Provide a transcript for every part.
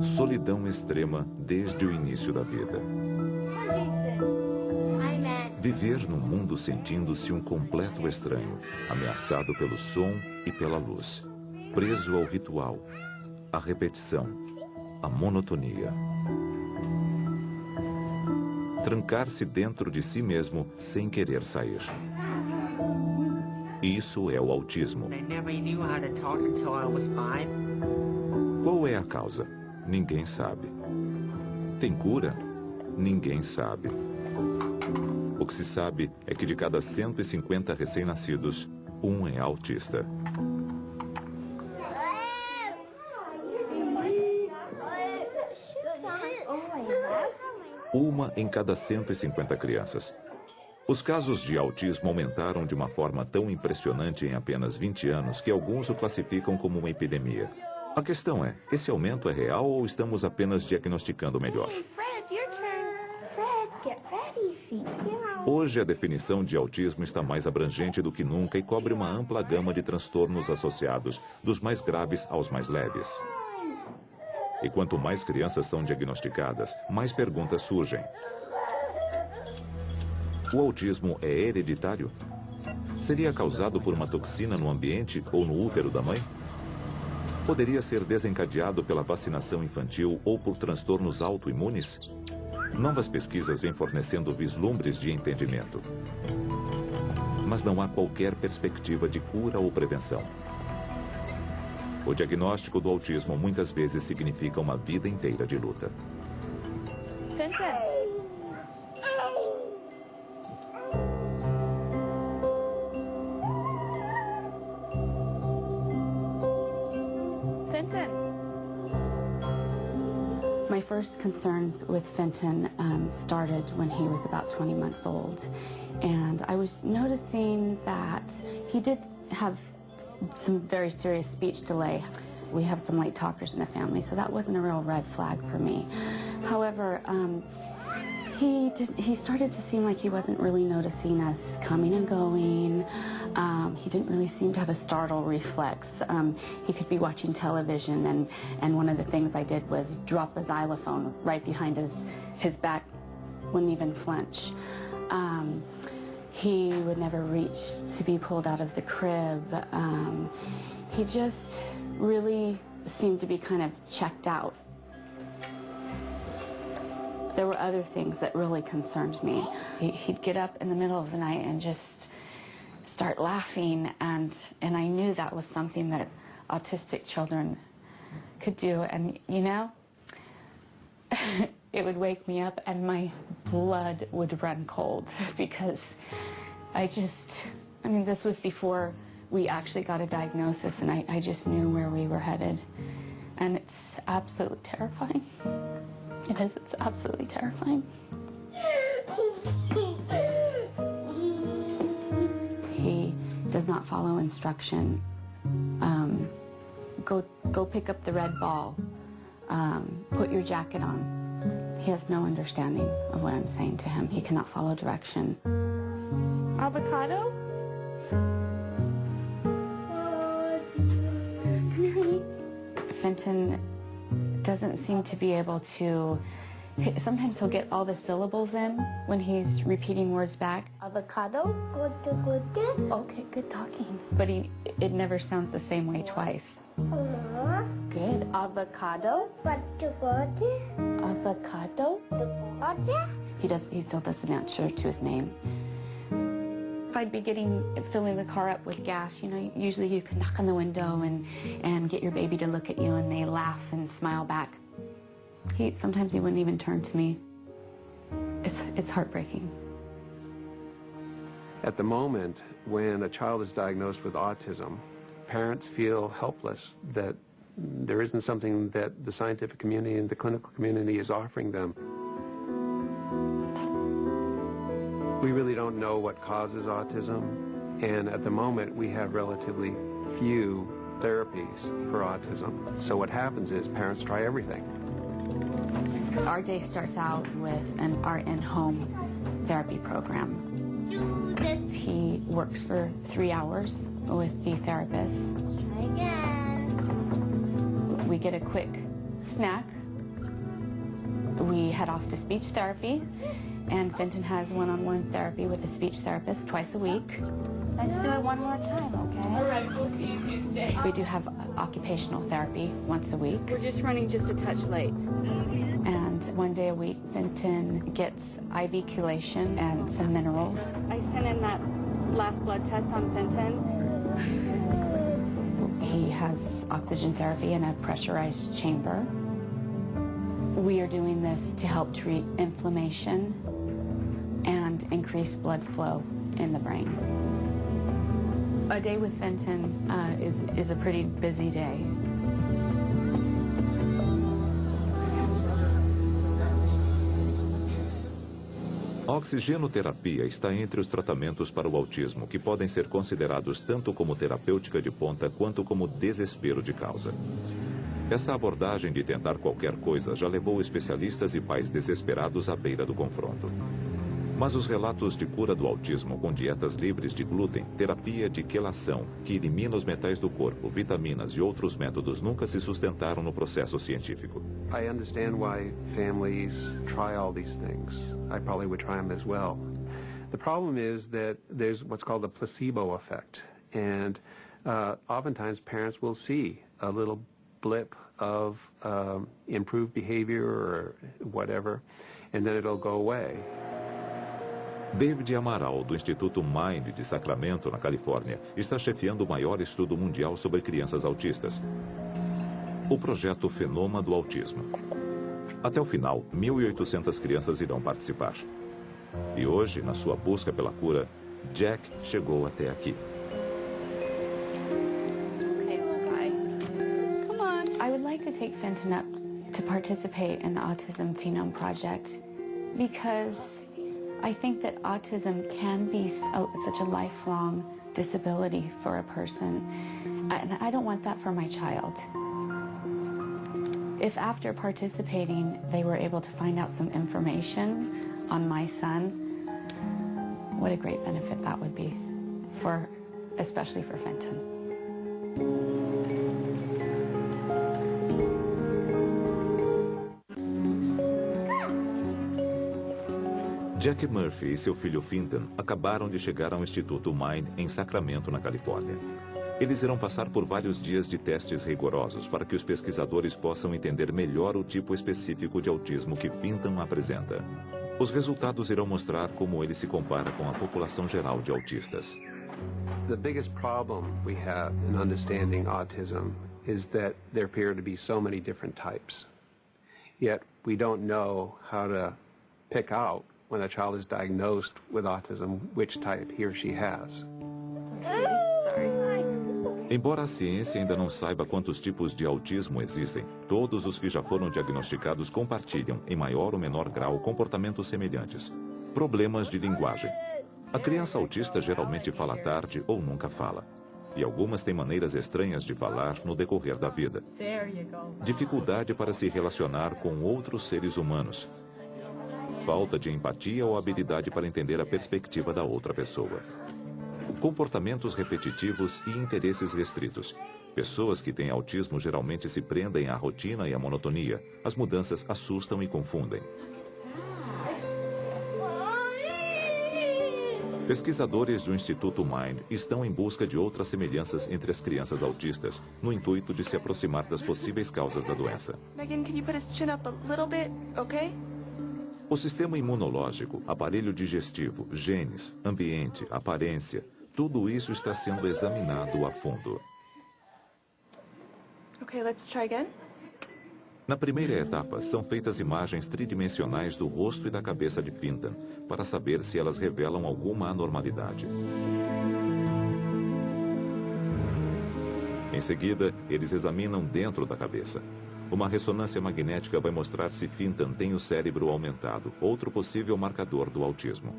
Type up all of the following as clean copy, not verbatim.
Solidão extrema desde o início da vida. Viver num mundo sentindo-se um completo estranho, ameaçado pelo som e pela luz, preso ao ritual, à repetição, à monotonia. Trancar-se dentro de si mesmo sem querer sair. Isso é o autismo. Qual é a causa? Ninguém sabe. Tem cura? Ninguém sabe. O que se sabe é que de cada 150 recém-nascidos, um é autista. Uma em cada 150 crianças. Os casos de autismo aumentaram de uma forma tão impressionante em apenas 20 anos que alguns o classificam como uma epidemia. A questão é, esse aumento é real ou estamos apenas diagnosticando melhor? Hoje a definição de autismo está mais abrangente do que nunca e cobre uma ampla gama de transtornos associados, dos mais graves aos mais leves. E quanto mais crianças são diagnosticadas, mais perguntas surgem. O autismo é hereditário? Seria causado por uma toxina no ambiente ou no útero da mãe? Poderia ser desencadeado pela vacinação infantil ou por transtornos autoimunes? Novas pesquisas vêm fornecendo vislumbres de entendimento. Mas não há qualquer perspectiva de cura ou prevenção. O diagnóstico do autismo muitas vezes significa uma vida inteira de luta. My first concerns with Fenton started when he was about 20 months old. And I was noticing that he did have some very serious speech delay. We have some late talkers in the family, so that wasn't a real red flag for me. However, he started to seem like he wasn't really noticing us coming and going. He didn't really seem to have a startle reflex. He could be watching television, and one of the things I did was drop a xylophone right behind his back, wouldn't even flinch. He would never reach to be pulled out of the crib. He just really seemed to be kind of checked out. There were other things that really concerned me. He'd get up in the middle of the night and just start laughing, and I knew that was something that autistic children could do. And, you know, it would wake me up and my blood would run cold because I mean, this was before we actually got a diagnosis, and I just knew where we were headed. And it's absolutely terrifying. It is, it's absolutely terrifying. He does not follow instruction. Go pick up the red ball. Put your jacket on. He has no understanding of what I'm saying to him. He cannot follow direction. Avocado? Fenton doesn't seem to be able to, sometimes he'll get all the syllables in when he's repeating words back. Avocado? Good. Okay, good talking. But it never sounds the same way twice. Good. Avocado? Avocado? He still doesn't answer to his name. If I'd be filling the car up with gas, you know, usually you can knock on the window and get your baby to look at you, and they laugh and smile back. Sometimes he wouldn't even turn to me. It's heartbreaking. At the moment, when a child is diagnosed with autism, parents feel helpless that there isn't something that the scientific community and the clinical community is offering them. We really don't know what causes autism, and at the moment we have relatively few therapies for autism. So what happens is parents try everything. Our day starts out with our in-home therapy program. He works for 3 hours with the therapist. We get a quick snack. We head off to speech therapy, and Fenton has one-on-one therapy with a speech therapist twice a week. Let's do it one more time, okay? All right, we'll see you Tuesday. We do have occupational therapy once a week. We're just running just a touch late. And one day a week, Fenton gets IV chelation and some minerals. I sent in that last blood test on Fenton. He has oxygen therapy in a pressurized chamber. We are doing this to help treat inflammation and increase blood flow in the brain. A day with Fenton is a pretty busy day. A oxigenoterapia está entre os tratamentos para o autismo, que podem ser considerados tanto como terapêutica de ponta quanto como desespero de causa. Essa abordagem de tentar qualquer coisa já levou especialistas e pais desesperados à beira do confronto. Mas os relatos de cura do autismo com dietas livres de glúten, terapia de quelação, que elimina os metais do corpo, vitaminas e outros métodos nunca se sustentaram no processo científico. I understand why families try all these things. I probably would try them as well. The problem is that there's what's called a placebo effect. And oftentimes parents will see a little blip of improved behavior or whatever, and then it'll go away. David Amaral, do Instituto Mind de Sacramento, na Califórnia, está chefiando o maior estudo mundial sobre crianças autistas, o projeto Fenômeno do Autismo. Até o final, 1.800 crianças irão participar. E hoje, na sua busca pela cura, Jack chegou até aqui. I would like to take Fenton up to participate in the Autism Phenome Project because I think that autism can be such a lifelong disability for a person, and I don't want that for my child. If after participating they were able to find out some information on my son, what a great benefit that would be, especially for Fenton. Jack Murphy e seu filho Fenton acabaram de chegar ao Instituto Mind em Sacramento, na Califórnia. Eles irão passar por vários dias de testes rigorosos para que os pesquisadores possam entender melhor o tipo específico de autismo que Fenton apresenta. Os resultados irão mostrar como ele se compara com a população geral de autistas. The biggest problem we have in understanding autism is that there appear to be so many different types. Yet we don't know how to pick out when a child is diagnosed with autism, which type he or she has. Embora a ciência ainda não saiba quantos tipos de autismo existem, todos os que já foram diagnosticados compartilham, em maior ou menor grau, comportamentos semelhantes. Problemas de linguagem. A criança autista geralmente fala tarde ou nunca fala. E algumas têm maneiras estranhas de falar no decorrer da vida. Dificuldade para se relacionar com outros seres humanos. Falta de empatia ou habilidade para entender a perspectiva da outra pessoa. Comportamentos repetitivos e interesses restritos. Pessoas que têm autismo geralmente se prendem à rotina e à monotonia. As mudanças assustam e confundem. Pesquisadores do Instituto Mind estão em busca de outras semelhanças entre as crianças autistas, no intuito de se aproximar das possíveis causas da doença. Megan, can you put his chin up a little bit, okay? O sistema imunológico, aparelho digestivo, genes, ambiente, aparência, tudo isso está sendo examinado a fundo. Okay, let's try again. Na primeira etapa, são feitas imagens tridimensionais do rosto e da cabeça de Fenton, para saber se elas revelam alguma anormalidade. Em seguida, eles examinam dentro da cabeça. Uma ressonância magnética vai mostrar se Fenton tem o cérebro aumentado, outro possível marcador do autismo.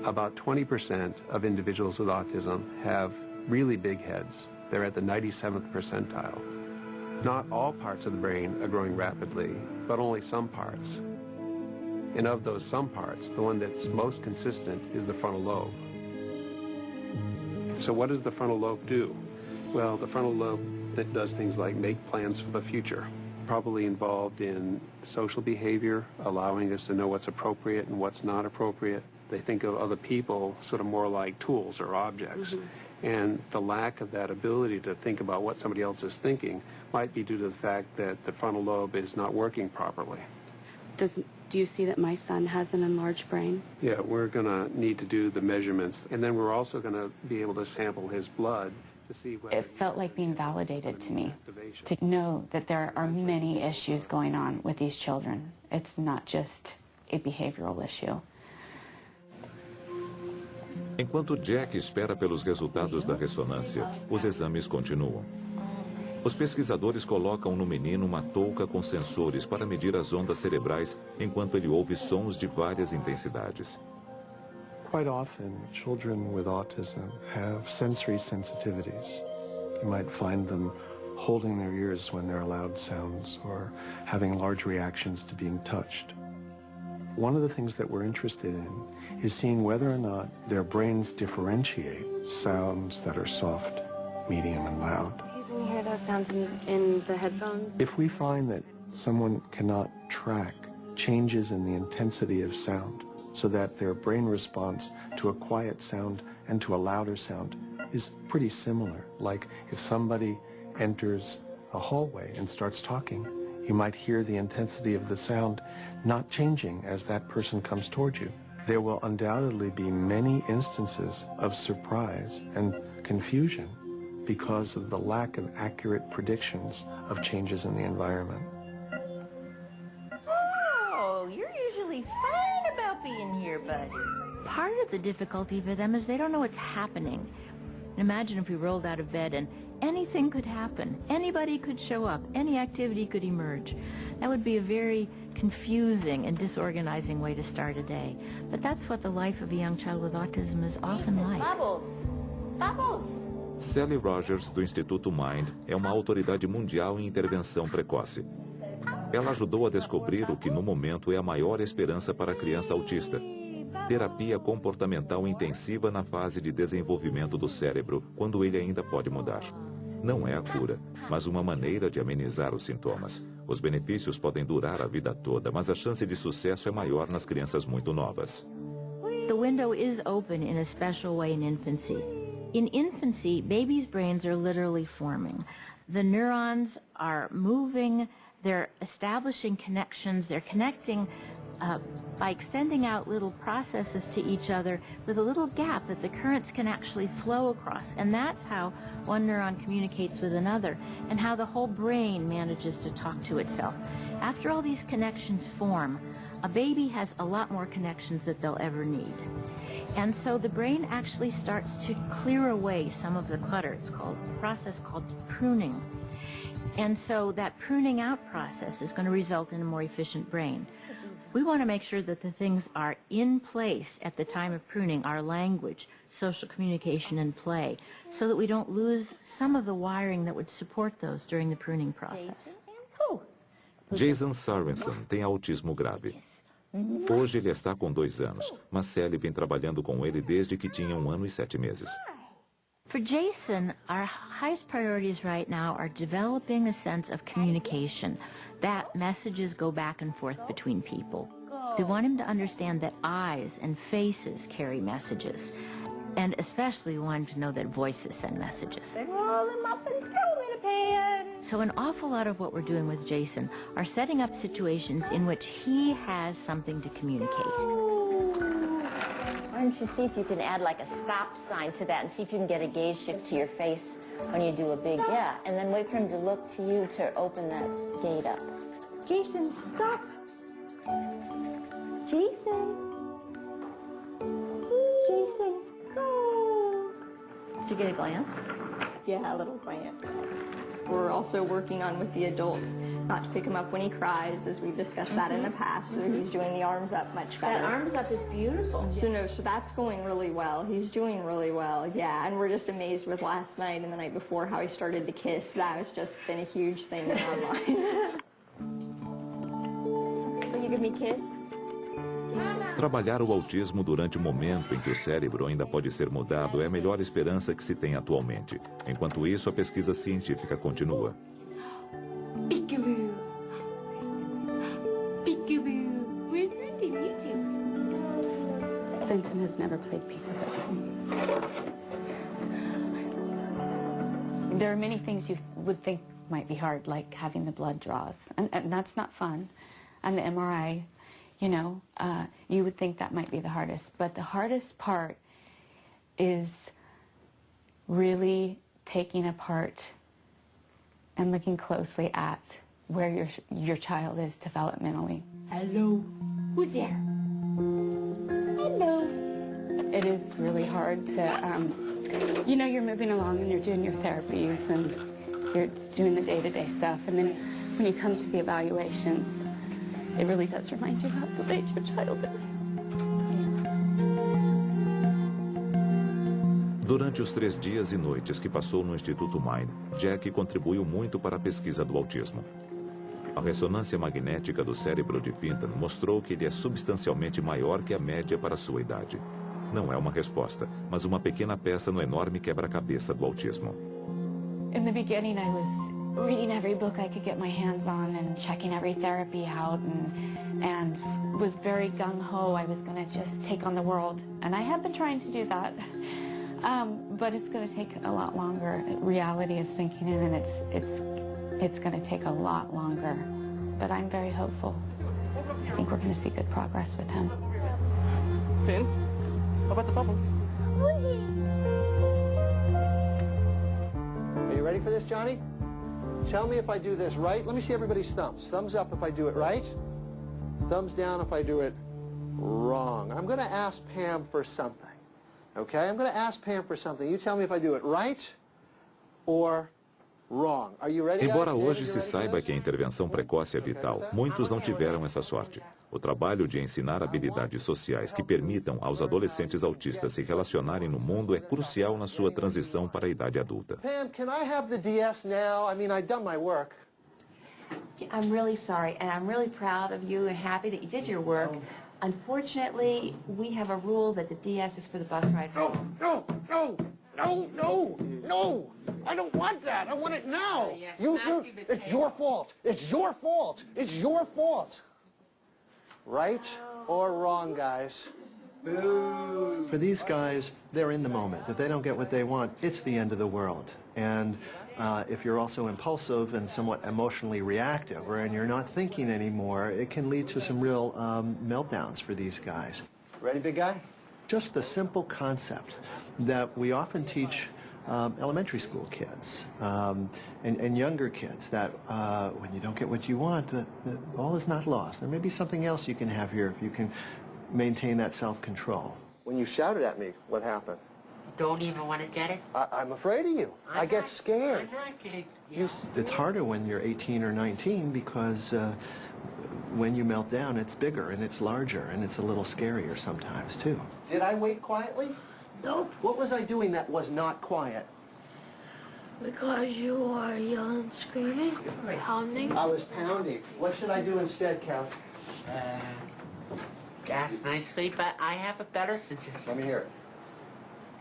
About 20% of individuals with autism have really big heads. They're at the 97th percentile. Not all parts of the brain are growing rapidly, but only some parts. And of those some parts, the one that's most consistent is the frontal lobe. So what does the frontal lobe do? Well, the frontal lobe that does things like make plans for the future, probably involved in social behavior, allowing us to know what's appropriate and what's not appropriate. They think of other people sort of more like tools or objects. And the lack of that ability to think about what somebody else is thinking might be due to the fact that the frontal lobe is not working properly. Do you see that my son has an enlarged brain? Yeah, we're going to need to do the measurements, and then we're also going to be able to sample his blood to see whether... It felt like being validated to me, to know that there are many issues going on with these children. It's not just a behavioral issue. Enquanto Jack espera pelos resultados da ressonância, os exames continuam. Os pesquisadores colocam no menino uma touca com sensores para medir as ondas cerebrais enquanto ele ouve sons de várias intensidades. Quite often, children with autism have sensory sensitivities. You might find them holding their ears when they're loud sounds or having large reactions to being touched. One of the things that we're interested in is seeing whether or not their brains differentiate sounds that are soft, medium, and loud. Can you hear those sounds in the headphones? If we find that someone cannot track changes in the intensity of sound so that their brain response to a quiet sound and to a louder sound is pretty similar, like if somebody enters a hallway and starts talking, you might hear the intensity of the sound not changing as that person comes toward you. There will undoubtedly be many instances of surprise and confusion because of the lack of accurate predictions of changes in the environment. Oh, you're usually fine about being here, buddy. Part of the difficulty for them is they don't know what's happening. Imagine if we rolled out of bed and anything could happen. Anybody could show up. Any activity could emerge. That would be a very confusing and disorganizing way to start a day. But that's what the life of a young child with autism is often like. Bubbles! Bubbles! Sally Rogers, do Instituto Mind, é uma autoridade mundial em intervenção precoce. Ela ajudou a descobrir o que no momento é a maior esperança para a criança autista. Terapia comportamental intensiva na fase de desenvolvimento do cérebro, quando ele ainda pode mudar. Não é a cura, mas uma maneira de amenizar os sintomas. Os benefícios podem durar a vida toda, mas a chance de sucesso é maior nas crianças muito novas. The window is open in a special way in infancy. In infancy, babies' brains are literally forming. The neurons are moving, they're establishing connections, they're connecting by extending out little processes to each other with a little gap that the currents can actually flow across. And that's how one neuron communicates with another and how the whole brain manages to talk to itself. After all these connections form, a baby has a lot more connections that they'll ever need. And so the brain actually starts to clear away some of the clutter. It's called a process called pruning. And so that pruning out process is going to result in a more efficient brain. We want to make sure that the things are in place at the time of pruning, our language, social communication, and play, so that we don't lose some of the wiring that would support those during the pruning process. Jason Sorensen tem autismo grave. Hoje ele está com 2 anos, mas Sally vem trabalhando com ele desde que tinha 1 ano e 7 meses. For Jason, our highest priorities right now are developing a sense of communication, that messages go back and forth between people. We want him to understand that eyes and faces carry messages, and especially we want him to know that voices send messages. Roll him up and throw him in a pan. So an awful lot of what we're doing with Jason are setting up situations in which he has something to communicate. Why don't you see if you can add like a stop sign to that and see if you can get a gaze shift to your face when you do a big, yeah, and then wait for him to look to you to open that gate up. Jason, stop. Jason. Jason, go. Did you get a glance? Yeah, a little glance. We're also working on with the adults not to pick him up when he cries, as we've discussed that in the past. So he's doing the arms up much better. That arms up is beautiful. So that's going really well. He's doing really well, yeah. And we're just amazed with last night and the night before how he started to kiss. That has just been a huge thing online. Will you give me a kiss? Trabalhar o autismo durante o momento em que o cérebro ainda pode ser mudado é a melhor esperança que se tem atualmente. Enquanto isso, a pesquisa científica continua. Benton has never played peekaboo. There are many things you would think might be hard, like having the blood draws, and that's not fun. And the MRI, you know, you would think that might be the hardest. But the hardest part is really taking apart and looking closely at where your child is developmentally. Hello. Who's there? Hello. It is really hard to, you know, you're moving along and you're doing your therapies and you're doing the day-to-day stuff, and then when you come to the evaluations, it really does remind you how delayed your child is. Durante os 3 dias e noites que passou no Instituto Mine, Jack contribuiu muito para a pesquisa do autismo. A ressonância magnética do cérebro de Vinton mostrou que ele é substancialmente maior que a média para sua idade. Não é uma resposta, mas uma pequena peça no enorme quebra-cabeça do autismo. In the beginning, I was reading every book I could get my hands on and checking every therapy out, and was very gung-ho. I was going to just take on the world, and I have been trying to do that. But it's going to take a lot longer. Reality is sinking in, and it's going to take a lot longer. But I'm very hopeful. I think we're going to see good progress with him. Finn, how about the bubbles? Are you ready for this, Johnny? Tell me if I do this right. Let me see everybody's thumbs. Thumbs up if I do it right. Thumbs down if I do it wrong. I'm going to ask Pam for something. Okay? I'm going to ask Pam for something. You tell me if I do it right or wrong. Are you ready? Embora hoje se saiba que a intervenção precoce é vital, muitos não tiveram essa sorte. O trabalho de ensinar habilidades sociais que permitam aos adolescentes autistas se relacionarem no mundo é crucial na sua transição para a idade adulta. Pam, can I have the DS now? I mean, I've done my work. I'm really sorry, and I'm really proud of you and happy that you did your work. Unfortunately, we have a rule that the DS is for the bus ride home. No! I don't want that. I want it now. It's your fault. It's your fault. It's your fault. Right or wrong, guys? For these guys, they're in the moment. If they don't get what they want, it's the end of the world. And if you're also impulsive and somewhat emotionally reactive, and you're not thinking anymore, it can lead to some real meltdowns for these guys. Ready, big guy? Just the simple concept that we often teach elementary school kids and younger kids, that when you don't get what you want, that all is not lost. There may be something else you can have here if you can maintain that self-control. When you shouted at me, what happened? Don't even want to get it? I'm afraid of you. I get scared. I'm not kidding. It's harder when you're 18 or 19 because when you melt down, it's bigger and it's larger and it's a little scarier sometimes too. Did I wait quietly? Nope. What was I doing that was not quiet? Because you are yelling and screaming, pounding. I was pounding. What should I do instead, Kev? That's nicely, but I have a better suggestion. Let me hear it.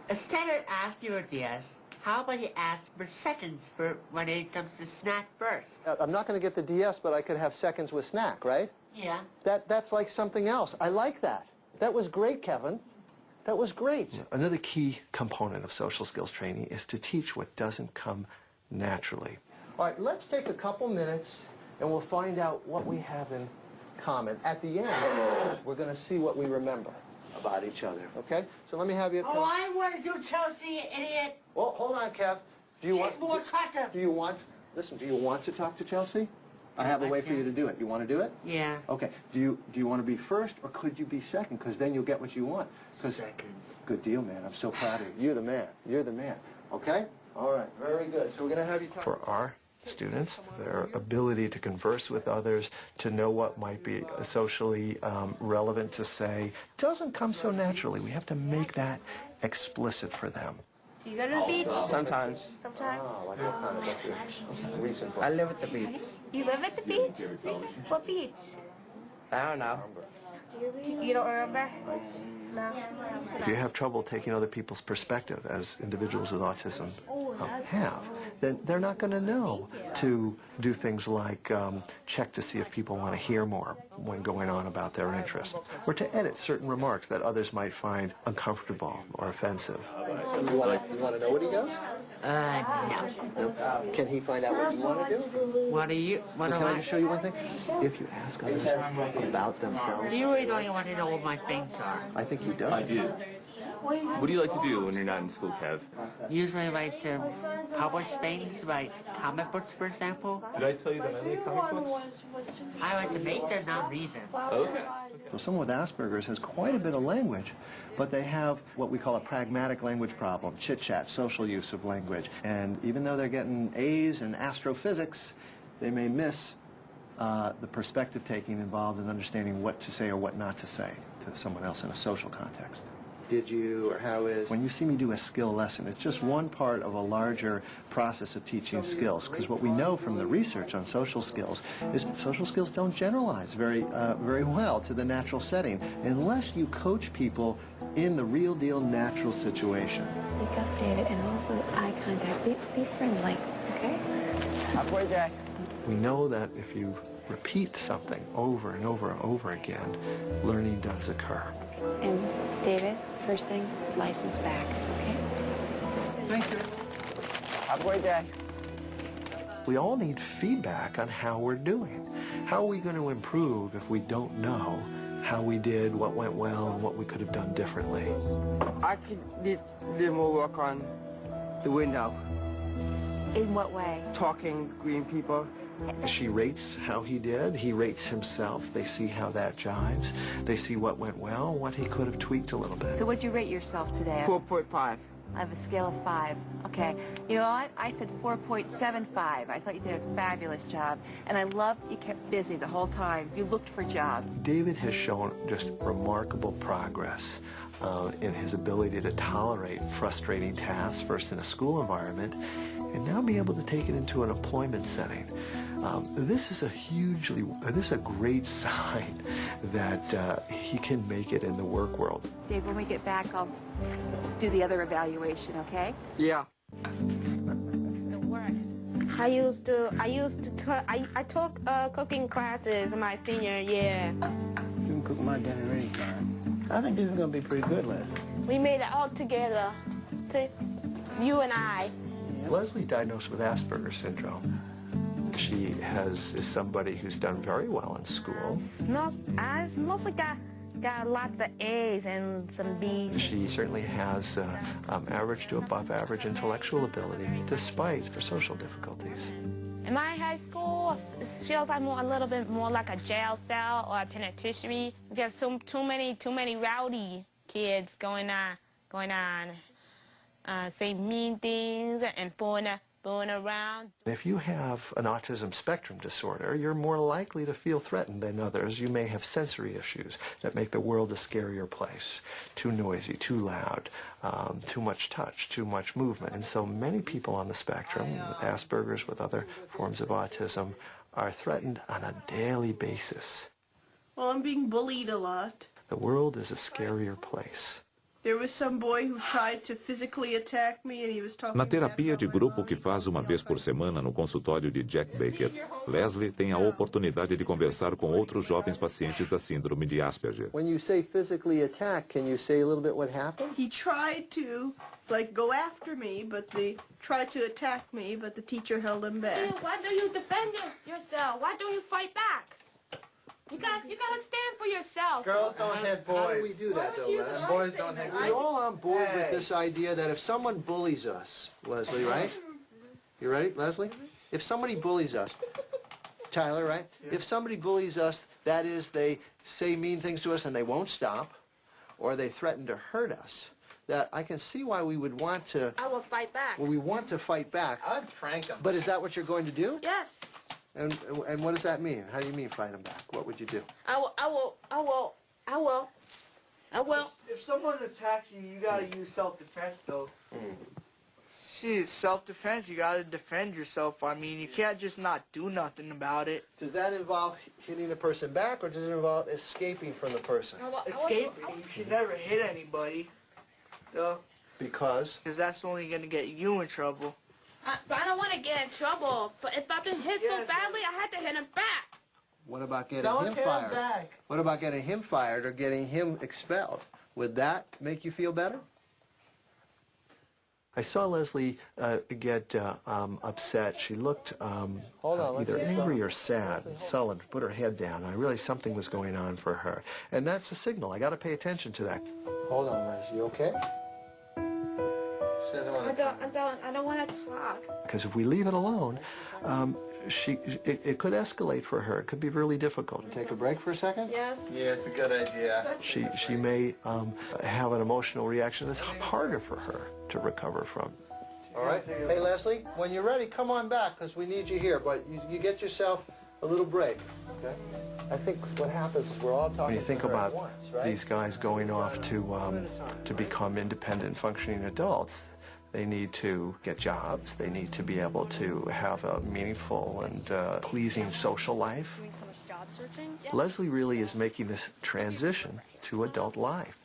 Instead of asking your DS, how about you ask for seconds for when it comes to snack bursts? I'm not going to get the DS, but I could have seconds with snack, right? Yeah. That's like something else. I like that. That was great, Kevin. That was great. Another key component of social skills training is to teach what doesn't come naturally. All right, let's take a couple minutes and we'll find out what we have in common. At the end, we're going to see what we remember about each other, okay? So let me have you... Oh, I want to do Chelsea, you idiot. Well, hold on, Kev. Do you She's more attractive. Do you want... Listen, do you want to talk to Chelsea? I have a way for you to do it. You want to do it? Yeah. Okay. Do you want to be first, or could you be second? Because then you'll get what you want. Second. Good deal, man. I'm so proud of you. You're the man. You're the man. Okay? All right. Very good. So we're going to have you talk... For our students, their ability to converse with others, to know what might be socially relevant to say, doesn't come so naturally. We have to make that explicit for them. Do you go to the beach? Sometimes. Sometimes. Oh, like what kind of recent I live at the beach. You live at the beach? What beach? I don't know. You don't remember? If you have trouble taking other people's perspective, as individuals with autism have, then they're not going to know to do things like check to see if people want to hear more when going on about their interest, or to edit certain remarks that others might find uncomfortable or offensive. You want to know what he does? No. Can he find out what you want to do? Can I just show you one thing? If you ask others about themselves, You really don't want to know what my things are. I think he does. I do. What do you like to do when you're not in school, Kev? Usually I like to publish things, like comic books, for example. Did I tell you that I like comic books? I like to make them, not read them. Okay. So someone with Asperger's has quite a bit of language, but they have what we call a pragmatic language problem, chit-chat, social use of language. And even though they're getting A's in astrophysics, they may miss the perspective taking involved in understanding what to say or what not to say to someone else in a social context. Did you, or how is? When you see me do a skill lesson, it's just one part of a larger process of teaching skills, because what we know from the research on social skills is social skills don't generalize very well to the natural setting unless you coach people in the real deal natural situation. Speak up, David, and also eye contact. Be friendly, okay? Halfway, Jack. We know that if you repeat something over and over and over again, learning does occur. And David, first thing, license back, okay? Thank you. Halfway, Jack. We all need feedback on how we're doing. How are we going to improve if we don't know how we did, what went well, and what we could have done differently? I could do more work on the window. In what way? Talking green people. She rates how he did. He rates himself. They see how that jives. They see what went well, what he could have tweaked a little bit. So what'd you rate yourself today? 4.5. I have a scale of 5. Okay. You know what? I said 4.75. I thought you did a fabulous job. And I loved you kept busy the whole time. You looked for jobs. David has shown just remarkable progress in his ability to tolerate frustrating tasks, first in a school environment, and now be able to take it into an employment setting. This is a great sign that he can make it in the work world. Dave, when we get back, I'll do the other evaluation, okay? Yeah. I took cooking classes in my senior year. You can cook my dinner anytime. I think this is going to be pretty good, Les. We made it all together, you and I. Leslie's diagnosed with Asperger's syndrome. She is somebody who's done very well in school. I mostly got lots of A's and some B's. She certainly has average to above average intellectual ability, despite her social difficulties. In my high school, it feels like a little bit more like a jail cell or a penitentiary. There's too many rowdy kids going on, saying mean things and fooling around. If you have an autism spectrum disorder, you're more likely to feel threatened than others. You may have sensory issues that make the world a scarier place. Too noisy, too loud, too much touch, too much movement. And so many people on the spectrum, with Asperger's, with other forms of autism, are threatened on a daily basis. Well, I'm being bullied a lot. The world is a scarier place. There was some boy who tried to physically attack me and he was talking. Na terapia de grupo que faz uma vez por semana no consultório de Jack Baker, Leslie tem a oportunidade de conversar com outros jovens pacientes da síndrome de Asperger. When you say physically attack, can you say a little bit what happened? He tried to, go after me, but they tried to attack me, but the teacher held him back. Dude, why don't you defend yourself? Why don't you fight back? You gotta stand for yourself. Girls don't hit boys. How do we do that, though, Les? Boys don't hit boys. We're all on board with this idea that if someone bullies us, Leslie, right? You ready, Leslie? If somebody bullies us, Tyler, right? If somebody bullies us, that is, they say mean things to us and they won't stop, or they threaten to hurt us, that I can see why we would want to... I will fight back. Well, we want to fight back. I'd prank them. But is that what you're going to do? Yes. And what does that mean? How do you mean fight them back? What would you do? I will. If someone attacks you, you gotta use self-defense, though. It's self-defense. You gotta defend yourself. I mean, you can't just not do nothing about it. Does that involve hitting the person back, or does it involve escaping from the person? Escaping. You should never hit anybody, though. Because? Because that's only gonna get you in trouble. But I don't want to get in trouble. But if I've been hit so badly, I had to hit him back. What about getting him fired? Back. What about getting him fired or getting him expelled? Would that make you feel better? I saw Leslie get upset. She looked either angry or sad, sullen, put her head down. I realized something was going on for her. And that's a signal. I got to pay attention to that. Hold on, Leslie. You okay? She doesn't want to I don't want to talk. Because if we leave it alone, it could escalate for her. It could be really difficult. Take a break for a second? Yes. Yeah, it's a good idea. She may have an emotional reaction that's harder for her to recover from. All right. Hey, Leslie, when you're ready, come on back, because we need you here. But you get yourself a little break, okay? I think what happens is we're all talking when you think about once, right? These guys going off to become independent, functioning adults, they need to get jobs. They need to be able to have a meaningful and pleasing social life. Doing so much job searching. Leslie really is making this transition to adult life.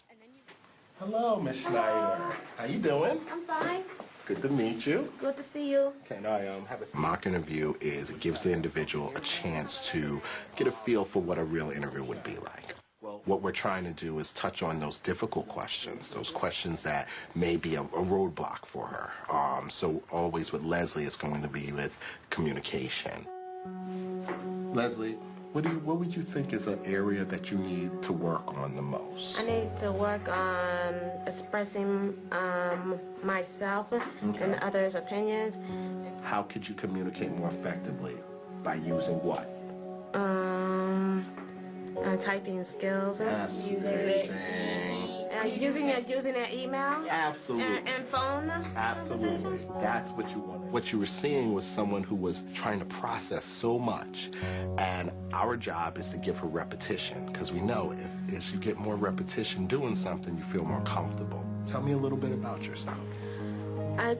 Hello, Miss Schneider. How you doing? I'm fine. Good to meet you. It's good to see you. Okay, now have a mock interview is it gives the individual a chance to get a feel for what a real interview would be like. What we're trying to do is touch on those difficult questions, those questions that may be a roadblock for her. So always with Leslie, it's going to be with communication. Leslie, what would you think is an area that you need to work on the most? I need to work on expressing myself and others' opinions. How could you communicate more effectively? By using what? Typing skills. That's using an email. Absolutely. And phone. Absolutely. That's what you wanted. What you were seeing was someone who was trying to process so much, and our job is to give her repetition, because we know if as you get more repetition doing something, you feel more comfortable. Tell me a little bit about yourself. I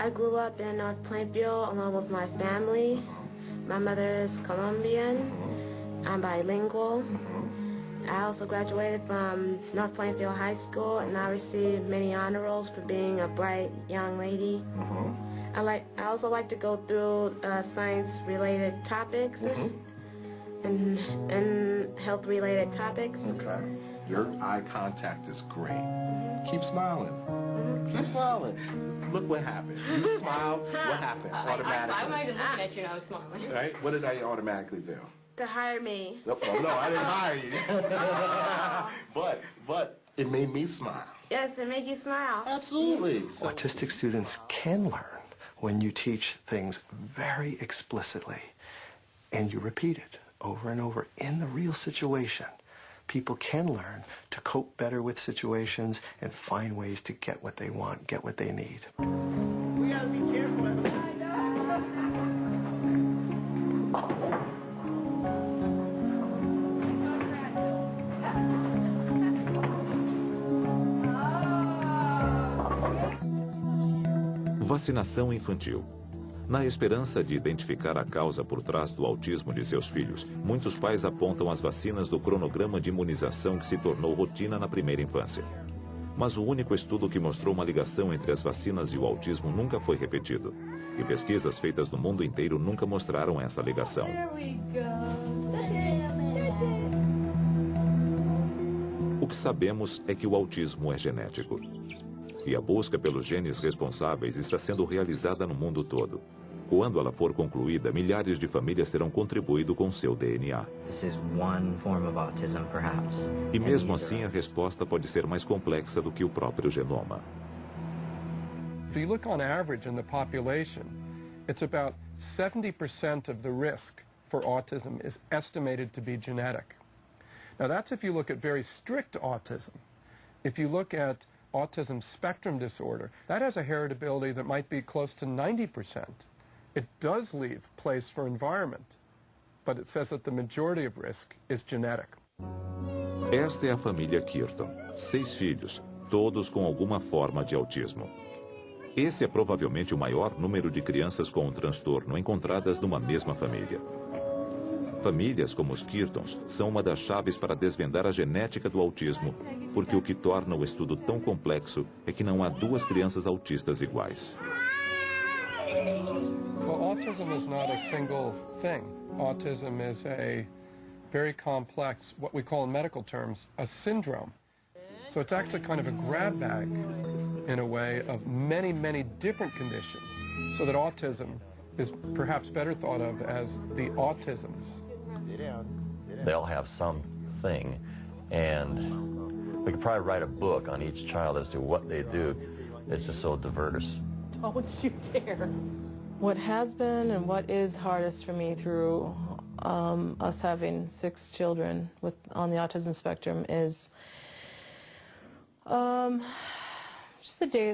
grew up in North Plainfield along with my family. My mother is Colombian. I'm bilingual. I also graduated from North Plainfield High School, and I received many honor rolls for being a bright young lady. I also like to go through science-related topics and health-related topics. Okay. Your eye contact is great. Keep smiling. Keep smiling. Look what happened. You smiled. What happened? Automatically. I'm not even looking at you and I was smiling. Right? What did I automatically do? To hire me. No, I didn't hire you. But it made me smile. Yes, it made you smile. Absolutely. Autistic students can learn when you teach things very explicitly and you repeat it over and over in the real situation. People can learn to cope better with situations and find ways to get what they want, get what they need. We gotta be careful. Vacinação infantil. Na esperança de identificar a causa por trás do autismo de seus filhos, muitos pais apontam as vacinas do cronograma de imunização que se tornou rotina na primeira infância. Mas o único estudo que mostrou uma ligação entre as vacinas e o autismo nunca foi repetido. E pesquisas feitas no mundo inteiro nunca mostraram essa ligação. O que sabemos é que o autismo é genético. E a busca pelos genes responsáveis está sendo realizada no mundo todo. Quando ela for concluída, milhares de famílias terão contribuído com seu DNA. E mesmo assim, a resposta pode ser mais complexa do que o próprio genoma. If you look on average in the population, it's about 70% of the risk for autism is estimated to be genetic. Now that's if you look at very strict autism. If you look at autism spectrum disorder, that has a heritability that might be close to 90%. It does leave place for environment, but it says that the majority of risk is genetic. Esta é a família Kirton. 6 filhos, todos com alguma forma de autismo. Esse é provavelmente o maior número de crianças com o transtorno encontradas numa mesma família. Famílias como os Kirtons são uma das chaves para desvendar a genética do autismo, porque o que torna o estudo tão complexo é que não há duas crianças autistas iguais. Well, autism is not a single thing. Autism is a very complex, what we call in medical terms, a syndrome. So it's actually kind of a grab bag, in a way, of many, many different conditions, so that autism is perhaps better thought of as the autisms. They all have something, and we could probably write a book on each child as to what they do. It's just so diverse. Don't you dare. What has been and what is hardest for me through us having 6 children on the autism spectrum is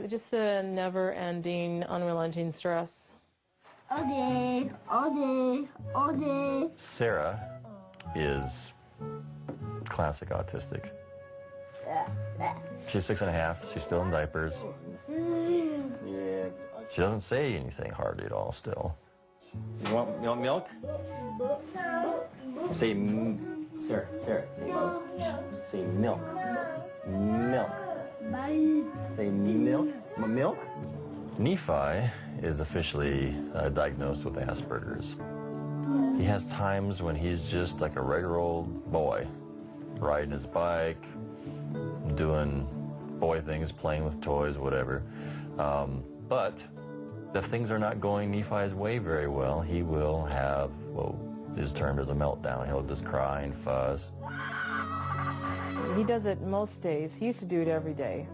just the never-ending, unrelenting stress. All day, all day, all day. Sarah is classic autistic. She's 6.5. She's still in diapers. She doesn't say anything hardly at all still. You want milk? Say, Sarah, say milk. Milk. Say milk. Milk? Nephi is officially diagnosed with Asperger's. He has times when he's just like a regular old boy, riding his bike, doing boy things, playing with toys, whatever. But if things are not going Nephi's way very well, he will have what is termed as a meltdown. He'll just cry and fuss. He does it most days. He used to do it every day.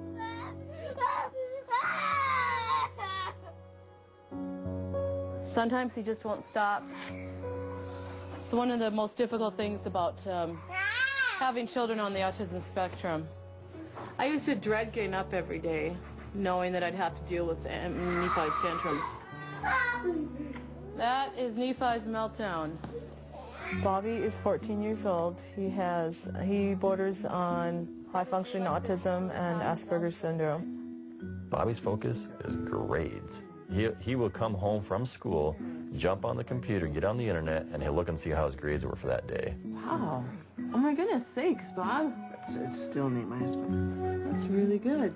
Sometimes he just won't stop. It's one of the most difficult things about having children on the autism spectrum. I used to dread getting up every day, knowing that I'd have to deal with Nephi's tantrums. That is Nephi's meltdown. Bobby is 14 years old. He borders on high-functioning autism and Asperger's syndrome. Bobby's focus is grades. He will come home from school, jump on the computer, get on the internet, and he'll look and see how his grades were for that day. Wow. Oh my goodness sakes, Bob. It's still an A-. That's really good.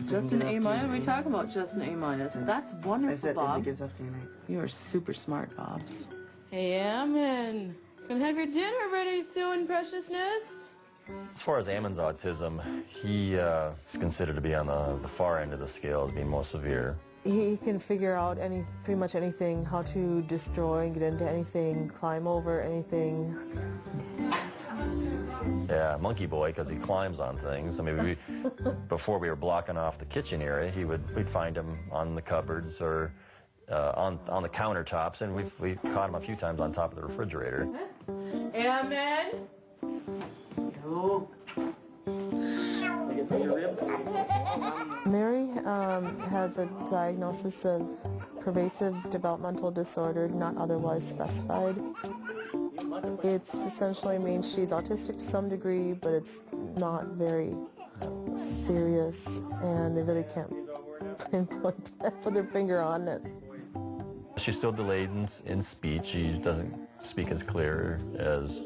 Just an A-. What are we talking about? Just an A-. That's wonderful, I said Bob. it gives up to an A. You are super smart, Bobs. Hey, Ammon. Gonna have your dinner ready soon, preciousness. As far as Ammon's autism, he is considered to be on the far end of the scale, to be most severe. He can figure out pretty much anything, how to destroy, get into anything, climb over anything. Yeah, monkey boy, because he climbs on things. I mean, before we were blocking off the kitchen area, we'd find him on the cupboards or on the countertops, and we caught him a few times on top of the refrigerator. Amen. No. Mary has a diagnosis of pervasive developmental disorder, not otherwise specified. It essentially means she's autistic to some degree, but it's not very serious, and they really can't pinpoint it, put their finger on it. She's still delayed in speech. She doesn't speak as clear as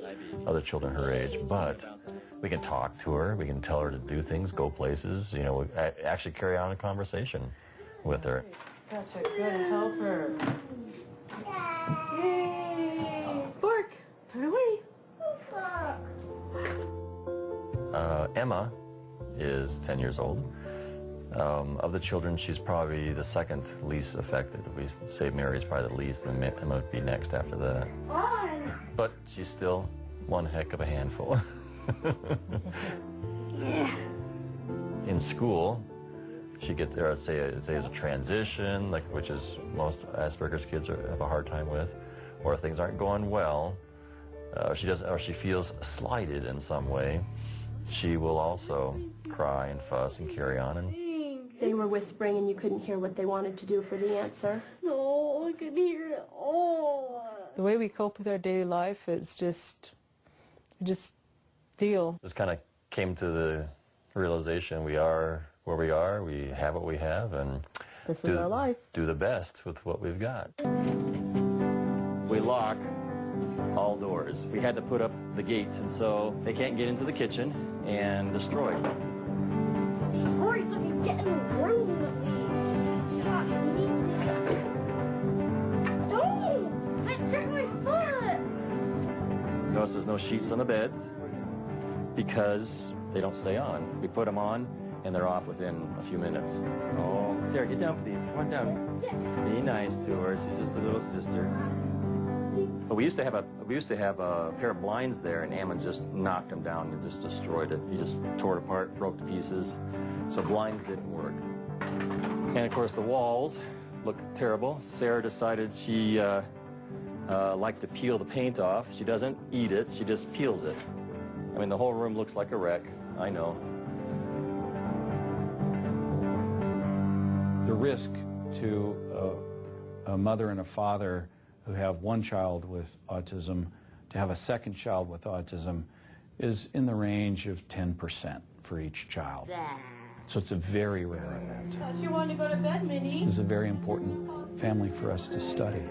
other children her age, but we can talk to her. We can tell her to do things, go places, actually carry on a conversation with her. Such a good helper. Yay! Bork, put it away. Emma is 10 years old. Of the children, she's probably the second least affected. We say Mary's probably the least, and Emma would be next after that. But she's still one heck of a handful. In school, she gets there, I'd say as a transition, which is most Asperger's kids have a hard time with, or things aren't going well, or she feels slighted in some way, she will also cry and fuss and carry on. And they were whispering and you couldn't hear what they wanted to do for the answer. No, I could hear it all. The way we cope with our daily life is just deal. Just kind of came to the realization we are where we are, we have what we have, and This is our life. Do the best with what we've got. We lock all doors. We had to put up the gate so they can't get into the kitchen and destroy it. Hurry so you can get in the room with me. Don't! I stuck my foot! Notice there's no sheets on the beds because they don't stay on. We put them on and they're off within a few minutes. Oh, Sarah, get down, please. Come on down. Be nice to her. She's just a little sister. But we used to have a pair of blinds there, and Ammon just knocked them down and just destroyed it. He just tore it apart, broke to pieces. So blinds didn't work. And of course the walls look terrible. Sarah decided she liked to peel the paint off. She doesn't eat it, she just peels it. I mean, the whole room looks like a wreck, I know. The risk to a mother and a father who have one child with autism to have a second child with autism is in the range of 10% for each child. So it's a very rare event. Thought you wanted to go to bed, Minnie. This is a very important family for us to study.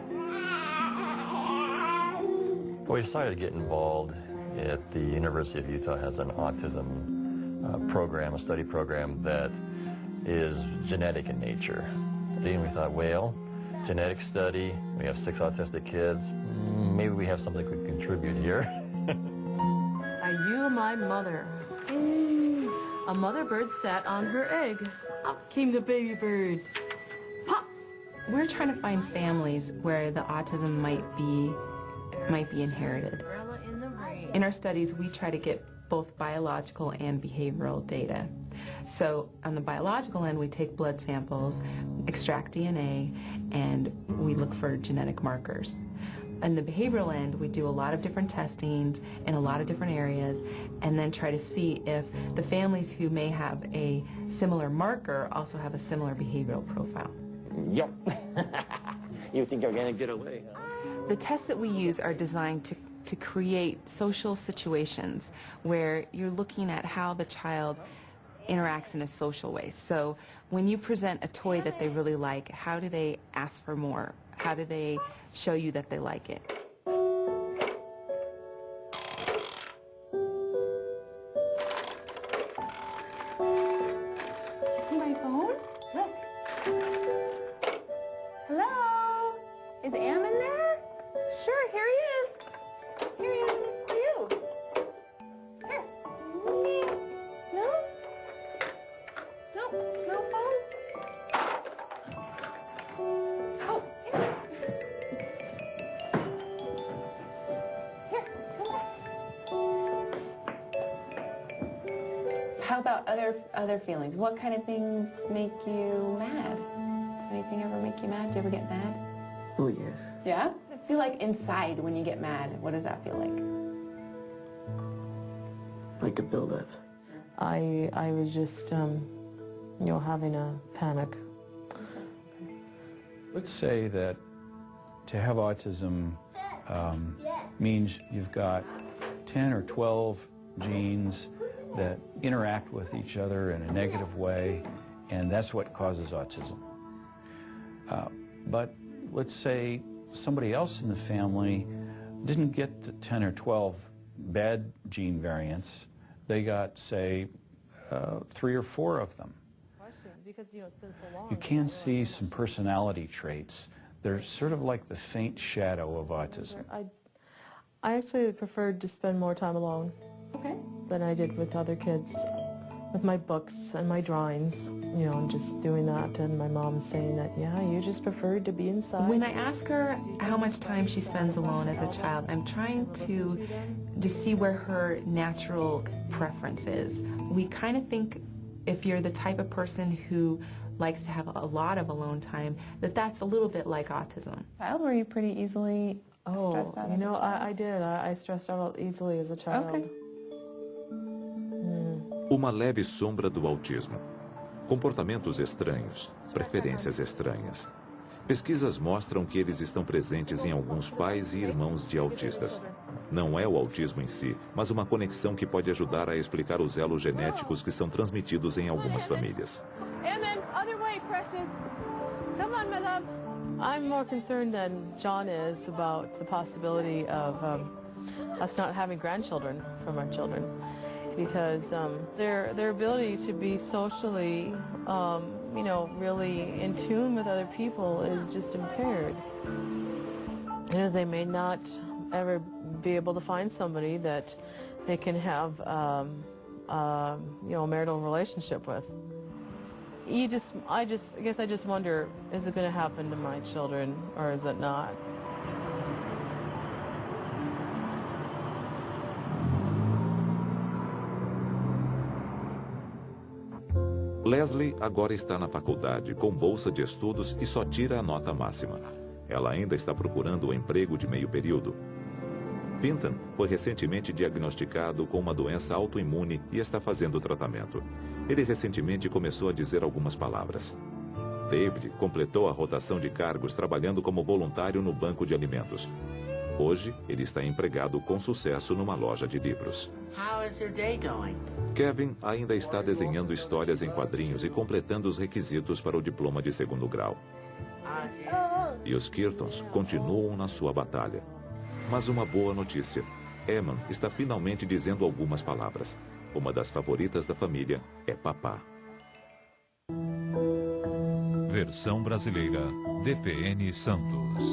We decided to get involved at the University of Utah. Has an autism program, a study program that is genetic in nature. Then we thought, well, genetic study, we have 6 autistic kids, maybe we have something we could contribute here. Are you my mother? A mother bird sat on her egg. Up came the baby bird. Pop! We're trying to find families where the autism might be inherited. In our studies, we try to get both biological and behavioral data. So on the biological end, we take blood samples, extract DNA, and we look for genetic markers. On the behavioral end, we do a lot of different testings in a lot of different areas, and then try to see if the families who may have a similar marker also have a similar behavioral profile. Yep. You think you're going to get away, huh? The tests that we use are designed to create social situations where you're looking at how the child interacts in a social way. So when you present a toy that they really like, how do they ask for more? How do they show you that they like it? See my phone? Look. Hello? Is Ammon there? Sure, here he is. Here he is, and it's for you. Here. No? No? No phone? Oh, here. Here, come on. How about other feelings? What kind of things make you mad? Does anything ever make you mad? Do you ever get mad? Oh, yes. Yeah? I feel like inside when you get mad, what does that feel like? Like a buildup. I was just, having a panic. Let's say that to have autism means you've got 10 or 12 genes that interact with each other in a negative way, and that's what causes autism. But let's say somebody else in the family didn't get the 10 or 12 bad gene variants. They got, say, 3 or 4 of them. You can see some personality traits. They're sort of like the faint shadow of autism. I actually preferred to spend more time alone than I did with other kids. With my books and my drawings, and just doing that, and my mom saying that, yeah, you just preferred to be inside. When I ask her how much time she spends alone as a child, I'm trying to see where her natural preference is. We kind of think if you're the type of person who likes to have a lot of alone time, that's a little bit like autism. Were you pretty easily stressed out? I did. I stressed out easily as a child. Okay. Uma leve sombra do autismo. Comportamentos estranhos, preferências estranhas. Pesquisas mostram que eles estão presentes em alguns pais e irmãos de autistas. Não é o autismo em si, mas uma conexão que pode ajudar a explicar os elos genéticos que são transmitidos em algumas famílias. Ammon, other way, precious. Come on, madam. I'm more concerned than John is about the possibility of us not having grandchildren from our children, because their ability to be socially, you know, really in tune with other people is just impaired. You know, they may not ever be able to find somebody that they can have, you know, a marital relationship with. I guess I just wonder, is it going to happen to my children, or is it not? Leslie agora está na faculdade, com bolsa de estudos e só tira a nota máxima. Ela ainda está procurando um emprego de meio período. Pinton foi recentemente diagnosticado com uma doença autoimune e está fazendo tratamento. Ele recentemente começou a dizer algumas palavras. David completou a rotação de cargos trabalhando como voluntário no banco de alimentos. Hoje, ele está empregado com sucesso numa loja de livros. How is your day going? Kevin ainda está desenhando histórias em quadrinhos e completando os requisitos para o diploma de 2º grau. E os Kirtons continuam na sua batalha. Mas uma boa notícia. Eman está finalmente dizendo algumas palavras. Uma das favoritas da família é papá. Versão brasileira, DPN Santos.